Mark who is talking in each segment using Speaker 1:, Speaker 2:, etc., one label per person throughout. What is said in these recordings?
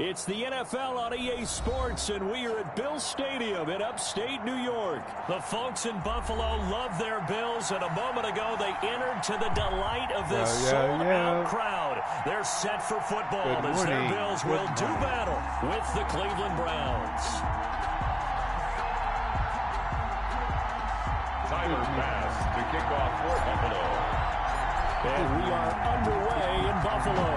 Speaker 1: It's the NFL on EA Sports, and we are at Bills Stadium in upstate New York. The folks in Buffalo love their Bills, and a moment ago they entered to the delight of this sold-out crowd. They're set for football as their Bills will do battle with the Cleveland Browns.
Speaker 2: Tyler pass to kick off for Buffalo.
Speaker 1: And we are underway in Buffalo.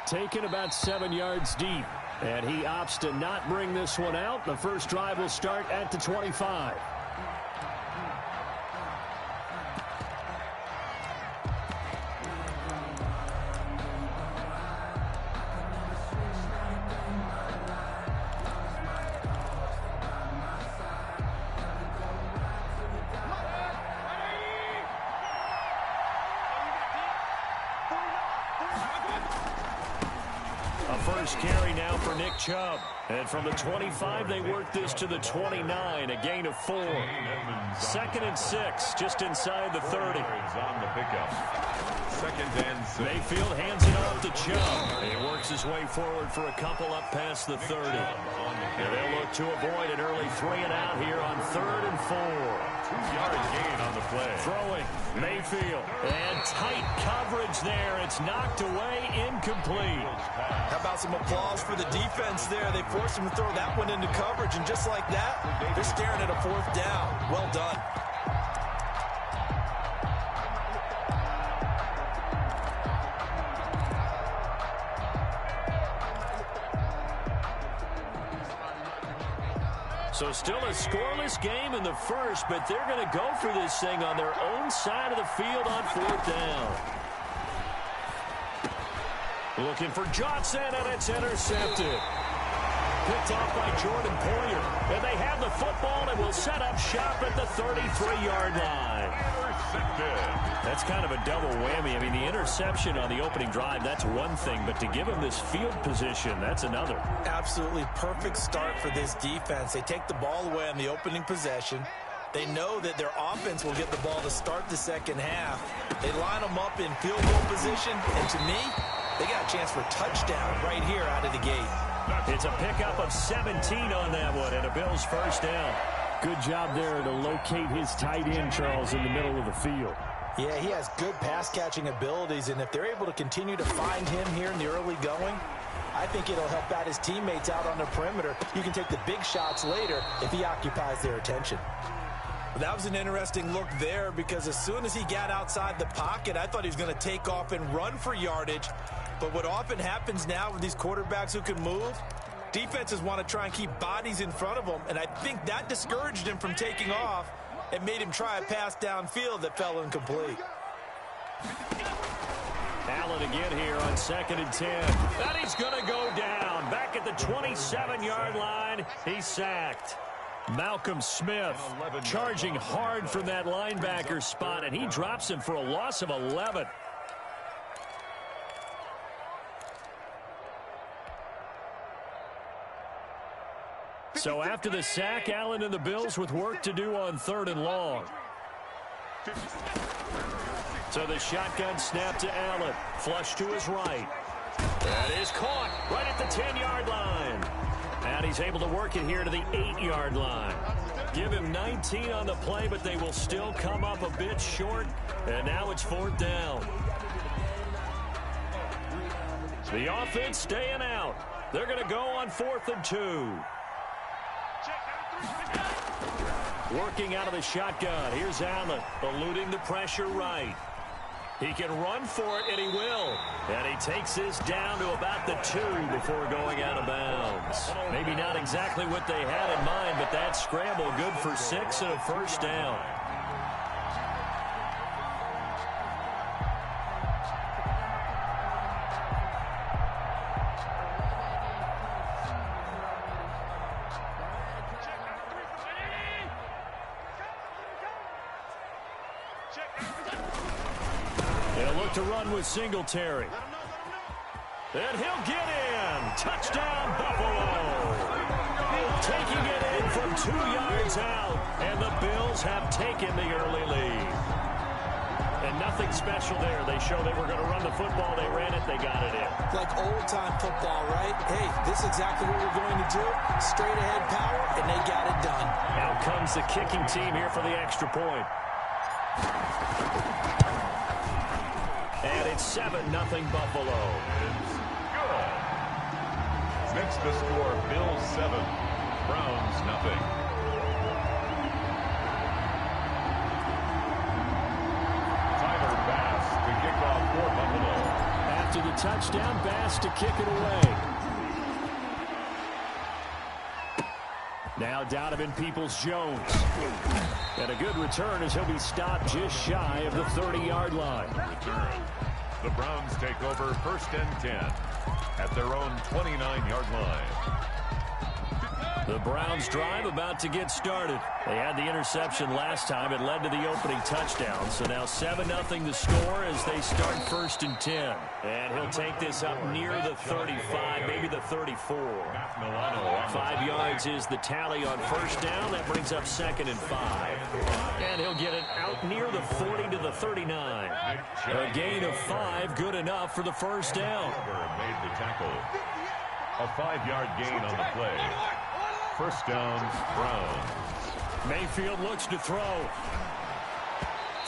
Speaker 1: Taken about 7 yards deep, and he opts to not bring this one out. The first drive will start at the 25. First carry now for Nick Chubb. And from the 25, they work this to the 29, a gain of 4. 2nd and 6, just inside the 30.
Speaker 2: On the pickup. 2nd and 6.
Speaker 1: Mayfield hands it off to Chubb. He works his way forward for a couple up past the 30. And they'll look to avoid an early 3-and-out here on 3rd and 4.
Speaker 2: 2-yard gain on the play.
Speaker 1: Throwing, Mayfield. And tight coverage there. It's knocked away, incomplete.
Speaker 3: How about some applause for the defense there? They forced him to throw that one into coverage, and just like that, they're staring at a 4th down. Well done.
Speaker 1: So still a scoreless game in the first, but they're going to go for this thing on their own side of the field on 4th down. Looking for Johnson, and it's intercepted. Picked off by Jordan Poyer. And they have the football and will set up shop at the 33-yard line. That's kind of a double whammy. I mean, the interception on the opening drive, that's one thing. But to give him this field position, that's another.
Speaker 3: Absolutely perfect start for this defense. They take the ball away on the opening possession. They know that their offense will get the ball to start the second half. They line them up in field goal position. And to me, they got a chance for a touchdown right here out of the gate.
Speaker 1: It's a pickup of 17 on that one and a Bills first down. Good job there to locate his tight end, Charles, in the middle of the field.
Speaker 3: Yeah, he has good pass-catching abilities, and if they're able to continue to find him here in the early going, I think it'll help out his teammates out on the perimeter. You can take the big shots later if he occupies their attention. Well, that was an interesting look there because as soon as he got outside the pocket, I thought he was going to take off and run for yardage. But what often happens now with these quarterbacks who can move, defenses want to try and keep bodies in front of them, and I think that discouraged him from taking off and made him try a pass downfield that fell incomplete.
Speaker 1: Allen again here on 2nd and 10. And he's going to go down. Back at the 27-yard line, he's sacked. Malcolm Smith charging hard from that linebacker spot, and he drops him for a loss of 11. So after the sack, Allen and the Bills with work to do on 3rd and long. So the shotgun snap to Allen. Flush to his right. That is caught right at the 10-yard line. And he's able to work it here to the 8-yard line. Give him 19 on the play, but they will still come up a bit short. And now it's 4th down. The offense staying out. They're going to go on 4th and 2. Working out of the shotgun. Here's Allen, eluding the pressure right. He can run for it, and he will. And he takes this down to about the 2 before going out of bounds. Maybe not exactly what they had in mind, but that scramble good for 6 and a first down. They'll look to run with Singletary. And he'll get in. Touchdown, Buffalo. Taking it in from 2 yards out. And the Bills have taken the early lead. And nothing special there. They show they were going to run the football. They ran it. They got it in.
Speaker 3: Like old-time football, right? Hey, this is exactly what we're going to do. Straight-ahead power, and they got it done.
Speaker 1: Out comes the kicking team here for the extra point. And it's 7-0 Buffalo.
Speaker 2: It's good. Next the score, Bills 7, Browns nothing. For Buffalo.
Speaker 1: After the touchdown, Bass to kick it away. Now Donovan Peoples-Jones. And a good return as he'll be stopped just shy of the 30-yard line.
Speaker 2: Return. The Browns take over 1st and 10 at their own 29-yard line.
Speaker 1: The Browns drive about to get started. They had the interception last time. It led to the opening touchdown. So now 7-0 the score as they start 1st and 10. And he'll take this up near the 35, maybe the 34. 5 yards is the tally on 1st down. That brings up 2nd and 5. And he'll get it out near the 40 to the 39. A gain of 5, good enough for the 1st down.
Speaker 2: Made the tackle. A 5-yard gain on the play. 1st down, Browns.
Speaker 1: Mayfield looks to throw.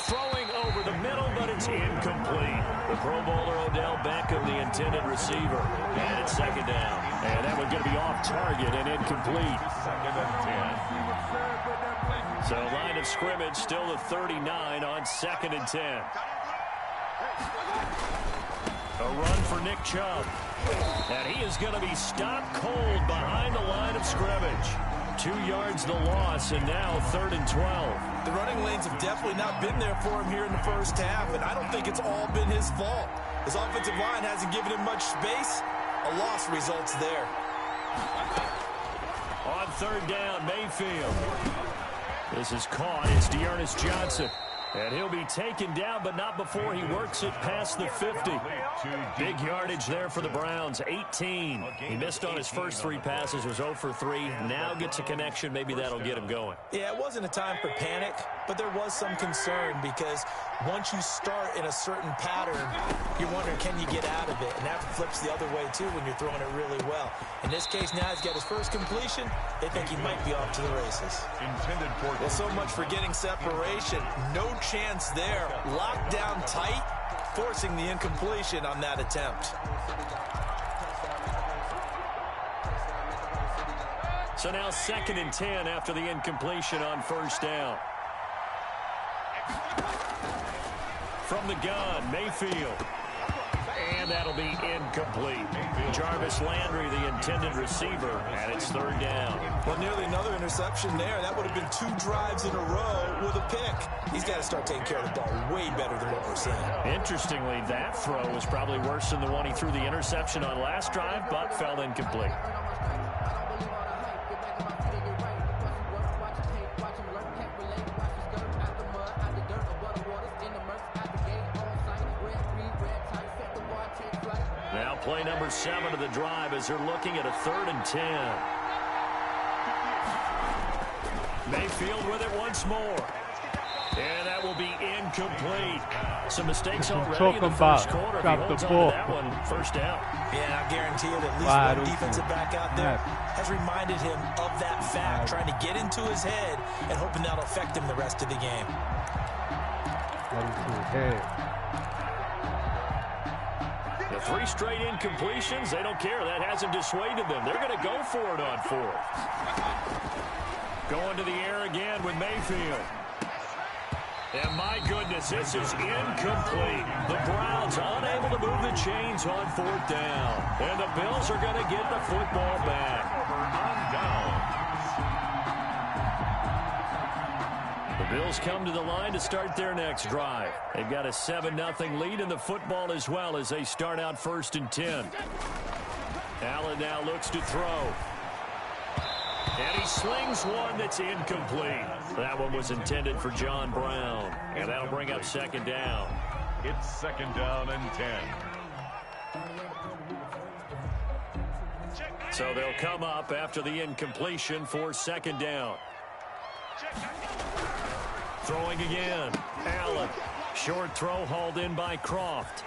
Speaker 1: Throwing over the middle, but it's incomplete. The Pro Bowler Odell Beckham, the intended receiver. And it's 2nd down. And that one's going to be off target and incomplete.
Speaker 2: 2nd and 10.
Speaker 1: So line of scrimmage still the 39 on 2nd and 10. A run for Nick Chubb. And he is going to be stopped cold behind the line of scrimmage. 2 yards the loss, and now 3rd and 12.
Speaker 3: The running lanes have definitely not been there for him here in the first half, and I don't think it's all been his fault. His offensive line hasn't given him much space. A loss results there.
Speaker 1: On 3rd down, Mayfield. This is caught. It's Dearness Johnson. And he'll be taken down, but not before he works it past the 50. Big yardage there for the Browns, 18. He missed on his first 3 passes, was 0 for 3. Now gets a connection. Maybe that'll get him going.
Speaker 3: Yeah, it wasn't a time for panic, but there was some concern because once you start in a certain pattern, you're wondering, can you get out of it? And that flips the other way, too, when you're throwing it really well. In this case, now he's got his first completion. They think he might be off to the races.
Speaker 2: Intended for...
Speaker 3: Well, so much for getting separation. No chance there. Locked down tight, forcing the incompletion on that attempt.
Speaker 1: So now 2nd and 10 after the incompletion on 1st down. From the gun, Mayfield. And that'll be incomplete. Jarvis Landry, the intended receiver, and it's 3rd down.
Speaker 3: Well, nearly another interception there. That would have been 2 drives in a row with a pick. He's got to start taking care of the ball way better than what we're seeing.
Speaker 1: Interestingly, that throw was probably worse than the one he threw the interception on last drive, but fell incomplete. Play number 7 of the drive as they're looking at a 3rd and 10. Mayfield with it once more. And that will be incomplete. Some mistakes already in the first quarter. If he holds on to that one, 1st down.
Speaker 3: Yeah, I guarantee you that at least one defensive back out there has reminded him of that fact, trying to get into his head and hoping that'll affect him the rest of the game. The 3 straight incompletions, they don't care. That hasn't dissuaded them. They're going to go for it on 4th. Going to the air again with Mayfield. And my goodness, this is incomplete. The Browns unable to move the chains on 4th down. And the Bills are going to get the football back.
Speaker 2: On down.
Speaker 1: The Bills come to the line to start their next drive. They've got a 7-0 lead in the football as well as they start out 1st and 10. Allen now looks to throw. And he slings one that's incomplete. That one was intended for John Brown. And that'll bring up 2nd down.
Speaker 2: It's 2nd down and 10.
Speaker 1: So they'll come up after the incompletion for 2nd down. Throwing again. Allen Short throw hauled in by Croft.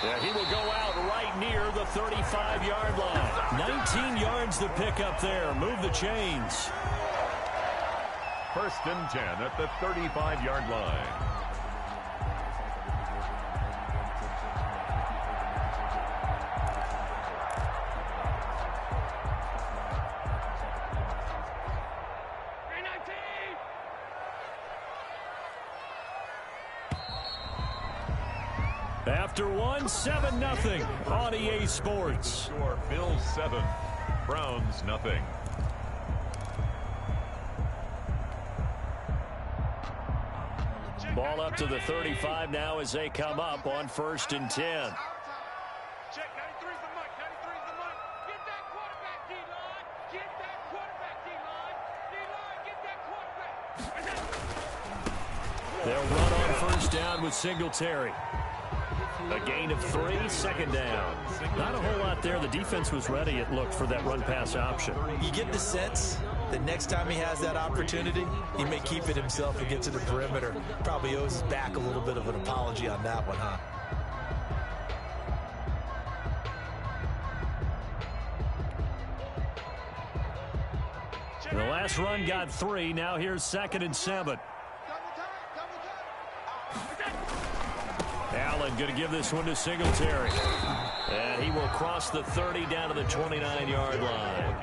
Speaker 1: Yeah, he will go out right near the 35-yard line. 19 yards to pick up there. Move the chains.
Speaker 2: 1st and 10 at the 35-yard line.
Speaker 1: After one, 7-0 on EA Sports.
Speaker 2: Score Bills 7, Browns nothing.
Speaker 1: Ball up to the 35 now as they come up on 1st and 10.
Speaker 4: Check, 93's the mark, 93's the mark. Get that quarterback, D-line. Get that quarterback, D-line. D-line, get that quarterback.
Speaker 1: They'll run on 1st down with Singletary. A gain of 3, 2nd down. Not a whole lot there. The defense was ready, it looked, for that run-pass option.
Speaker 3: You get the sense that next time he has that opportunity, he may keep it himself and get to the perimeter. Probably owes his back a little bit of an apology on that one, huh?
Speaker 1: The last run got 3. Now here's 2nd and 7. Allen going to give this one to Singletary. And he will cross the 30 down to the 29-yard line.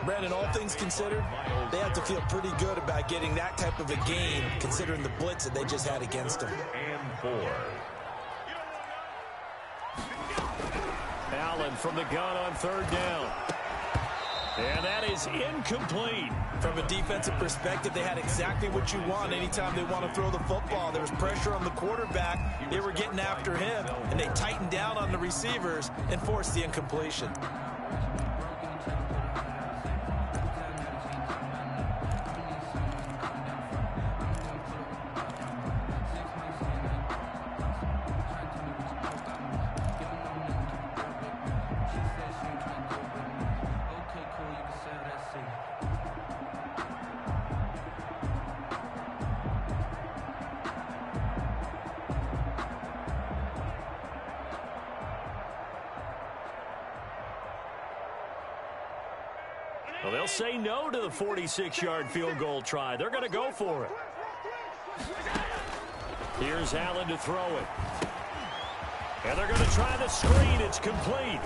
Speaker 3: Brandon, all things considered, they have to feel pretty good about getting that type of a game, considering the blitz that they just had against them.
Speaker 2: And 4.
Speaker 1: Allen from the gun on 3rd down. And that is incomplete.
Speaker 3: From a defensive perspective, they had exactly what you want anytime they want to throw the football. There was pressure on the quarterback. They were getting after him, and they tightened down on the receivers and forced the incompletion.
Speaker 1: Well, they'll say no to the 46-yard field goal try. They're going to go for it. Here's Allen to throw it. And they're going to try the screen. It's complete.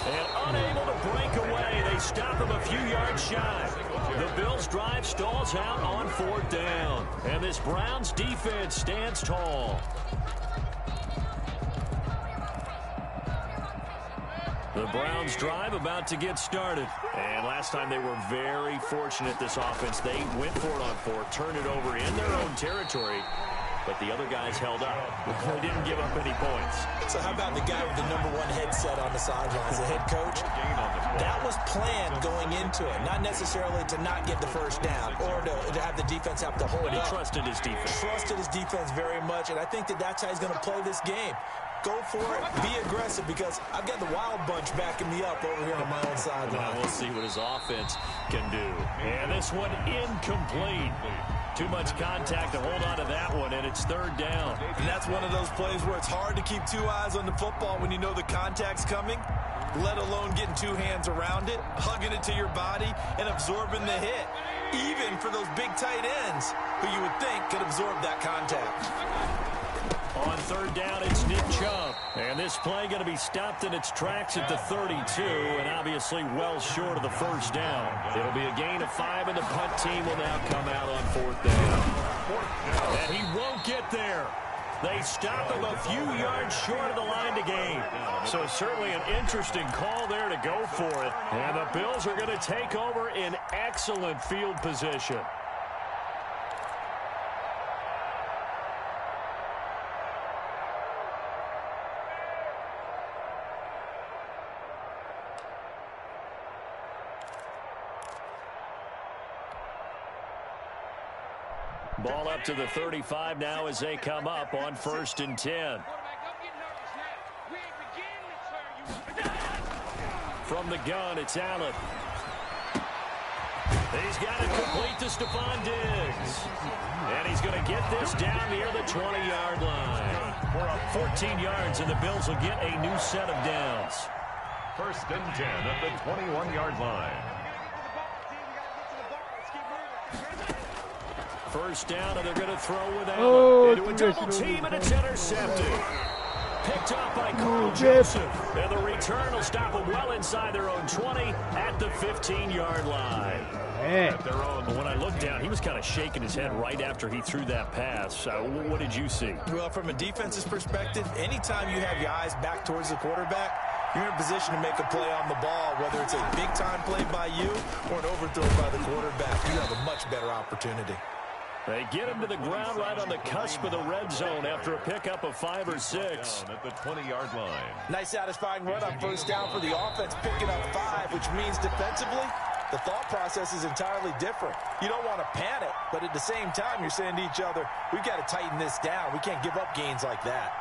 Speaker 1: And unable to break away. They stop him a few yards shy. The Bills' drive stalls out on 4th down. And this Browns defense stands tall. The Browns drive about to get started. And last time they were very fortunate, this offense. They went for it on 4, turned it over in their own territory, but the other guys held up. They didn't give up any points.
Speaker 3: So how about the guy with the #1 headset on the sidelines, the head coach? That was planned going into it, not necessarily to not get the 1st down or to have the defense have to hold
Speaker 1: But he
Speaker 3: up.
Speaker 1: trusted his defense.
Speaker 3: Trusted his defense very much, and I think that that's how he's going to play this game. Go for it, be aggressive, because I've got the wild bunch backing me up over here on my own sideline.
Speaker 1: We'll see what his offense can do. And this one incomplete. Too much contact to hold on to that one, and it's 3rd down.
Speaker 3: And that's one of those plays where it's hard to keep 2 eyes on the football when you know the contact's coming, let alone getting 2 hands around it, hugging it to your body, and absorbing the hit, even for those big tight ends who you would think could absorb that contact.
Speaker 1: On 3rd down, it's Nick Chubb. And this play going to be stopped in its tracks at the 32, and obviously well short of the 1st down. It'll be a gain of 5, and the punt team will now come out on 4th down. And he won't get there. They stop him a few yards short of the line to gain. So certainly an interesting call there to go for it. And the Bills are going to take over in excellent field position. Ball up to the 35 now as they come up on 1st and 10. From the gun, it's Allen. He's got it complete to Stephon Diggs. And he's going to get this down near the 20-yard line. 14 yards, and the Bills will get a new set of downs.
Speaker 2: 1st and 10 at the 21-yard line.
Speaker 1: 1st down, and they're going to throw without into a double team, and it's intercepted. Picked up by Carl Joseph. And the return will stop them well inside their own 20 at the 15-yard line. At their own. When I looked down, he was kind of shaking his head right after he threw that pass. What did you see?
Speaker 3: Well, from a defense's perspective, anytime you have your eyes back towards the quarterback, you're in a position to make a play on the ball, whether it's a big-time play by you or an overthrow by the quarterback. You have a much better opportunity.
Speaker 1: They get him to the ground right on the cusp of the red zone after a pickup of 5 or 6.
Speaker 2: At the 20-yard line.
Speaker 3: Nice satisfying run on 1st down for the offense, picking up 5, which means defensively, the thought process is entirely different. You don't want to panic, but at the same time, you're saying to each other, we've got to tighten this down. We can't give up gains like that.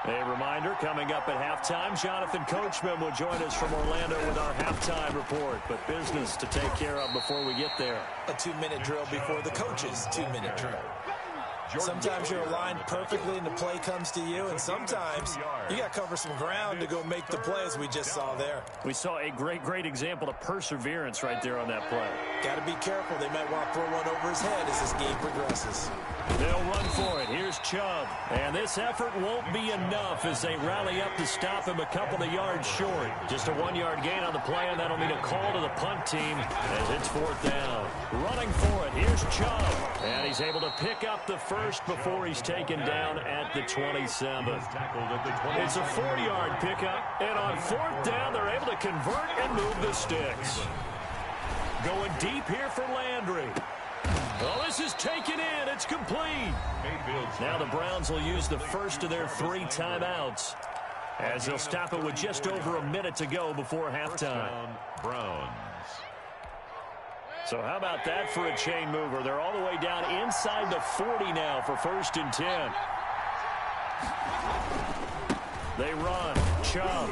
Speaker 1: A reminder, coming up at halftime, Jonathan Coachman will join us from Orlando with our halftime report. But business to take care of before we get there.
Speaker 3: A 2-minute drill before the coach's 2-minute drill. Sometimes you're aligned perfectly and the play comes to you, and sometimes you got to cover some ground to go make the play, as we just saw there.
Speaker 1: We saw a great example of perseverance right there on that play.
Speaker 3: Got to be careful. They might want to throw one over his head as this game progresses.
Speaker 1: They'll run for it. Here's Chubb. And this effort won't be enough as they rally up to stop him a couple of yards short. Just a 1-yard gain on the play, and that'll mean a call to the punt team as it's 4th down. Running for it. Here's Chubb. And he's able to pick up the first before he's taken down at the 27. It's a 4-yard pickup, and on 4th down, they're able to convert and move the sticks. Going deep here for Landry. Oh, this is taken in. It's complete. Now the Browns will use the first of their 3 timeouts as they'll stop it with just over a minute to go before halftime.
Speaker 2: Browns.
Speaker 1: So how about that for a chain mover? They're all the way down inside the 40 now for 1st and 10. They run. Chubb.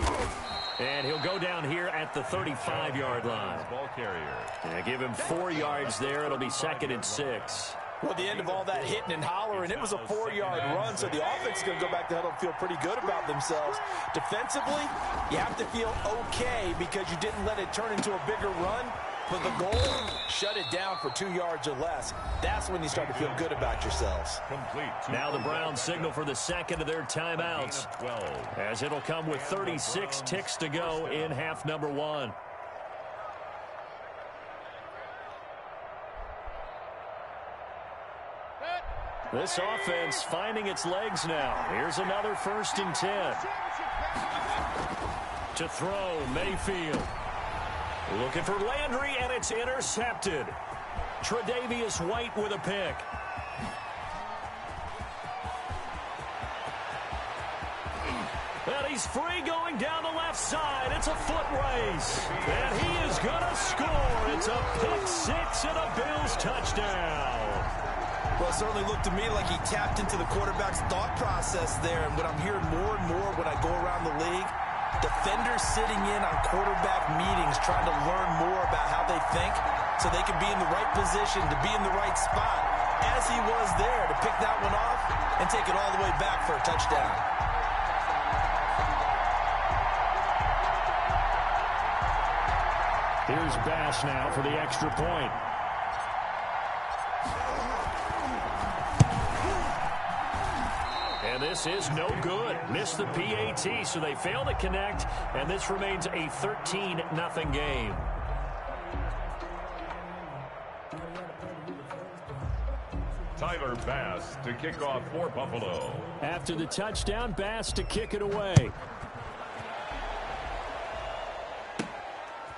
Speaker 1: And he'll go down here at the 35-yard line.
Speaker 2: Ball carrier.
Speaker 1: And give him 4 yards there. It'll be 2nd and 6.
Speaker 3: Well, the end of all that hitting and hollering, it was a 4-yard run, so the offense is going to go back to huddle and feel pretty good about themselves. Defensively, you have to feel okay because you didn't let it turn into a bigger run. But the goal, shut it down for 2 yards or less. That's when you start to feel good about yourselves.
Speaker 2: Complete.
Speaker 1: Now the Browns signal for the second of their timeouts,
Speaker 2: 12.
Speaker 1: as it'll come with 36 ticks to go in half number 1. This offense finding its legs now. Here's another 1st and 10. To throw, Mayfield. Looking for Landry, and it's intercepted. Tre'Davious White with a pick. And he's free going down the left side. It's a foot race. And he is going to score. It's a pick 6 and a Bills touchdown.
Speaker 3: Well, it certainly looked to me like he tapped into the quarterback's thought process there. And what I'm hearing more and more when I go around the league, defenders sitting in on quarterback meetings trying to learn more about how they think so they can be in the right position to be in the right spot, as he was there to pick that one off and take it all the way back for a touchdown.
Speaker 1: Here's Bass now for the extra point. And this is no good. Missed the PAT, so they fail to connect, and this remains a 13-0 game.
Speaker 2: Tyler Bass to kick off for Buffalo.
Speaker 1: After the touchdown, Bass to kick it away.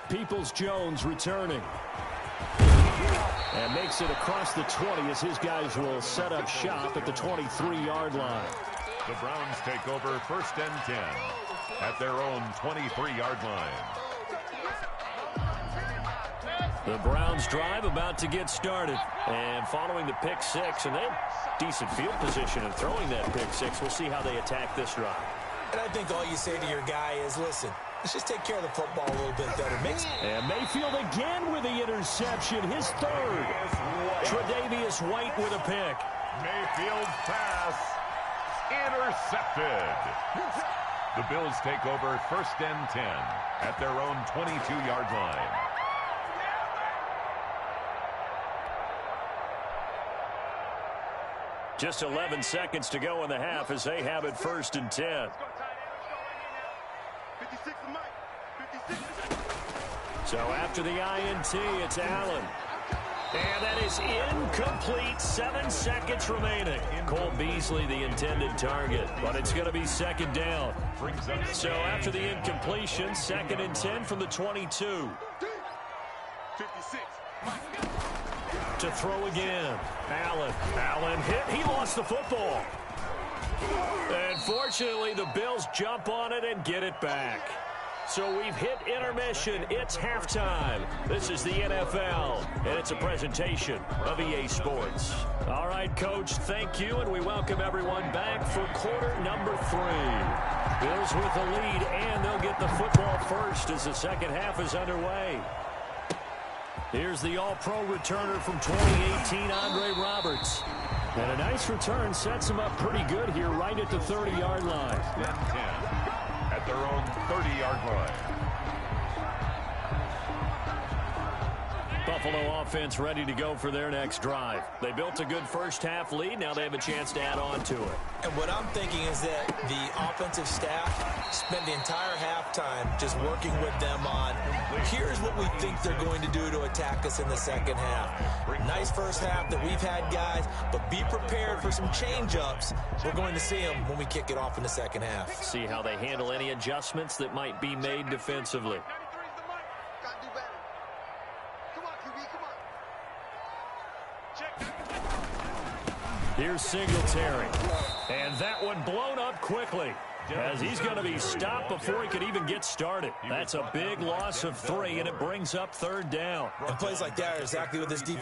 Speaker 1: Peoples-Jones returning. And makes it across the 20 as his guys will set up shop at the 23-yard line.
Speaker 2: The Browns take over 1st and 10 at their own 23-yard line.
Speaker 1: The Browns drive about to get started. And following the pick 6, and they have decent field position in throwing that pick 6. We'll see how they attack this drive.
Speaker 3: And I think all you say to your guy is, listen, let's just take care of the football a little bit better.
Speaker 1: And Mayfield again with the interception, his third. Tre'Davious White with a pick.
Speaker 2: Mayfield's pass intercepted. The Bills take over 1st and 10 at their own 22-yard line.
Speaker 1: Just 11 seconds to go in the half as they have it 1st and 10. So after the INT, it's Allen. And that is incomplete. 7 seconds remaining. Cole Beasley, the intended target, but it's going to be 2nd down. So after the incompletion, 2nd and 10 from the 22.
Speaker 4: 56.
Speaker 1: To throw again. Allen hit. He lost the football. And fortunately, the Bills jump on it and get it back. So we've hit intermission. It's halftime. This is the NFL, and it's a presentation of EA Sports. All right, Coach, thank you, and we welcome everyone back for quarter number 3. Bills with the lead, and they'll get the football first as the second half is underway. Here's the all-pro returner from 2018, Andre Roberts. And a nice return sets him up pretty good here right at the 30-yard line.
Speaker 2: 10 at their own 30-yard line.
Speaker 1: Buffalo offense ready to go for their next drive. They built a good first-half lead. Now they have a chance to add on to it.
Speaker 3: And what I'm thinking is that the offensive staff spent the entire halftime just working with them on, here's what we think they're going to do to attack us in the second half. Nice first half that we've had, guys, but be prepared for some change-ups. We're going to see them when we kick it off in the second half.
Speaker 1: See how they handle any adjustments that might be made defensively. Here's Singletary. And that one blown up quickly as he's going to be stopped before he could even get started. That's a big loss of 3, and it brings up 3rd down.
Speaker 3: And plays like that are exactly what this defense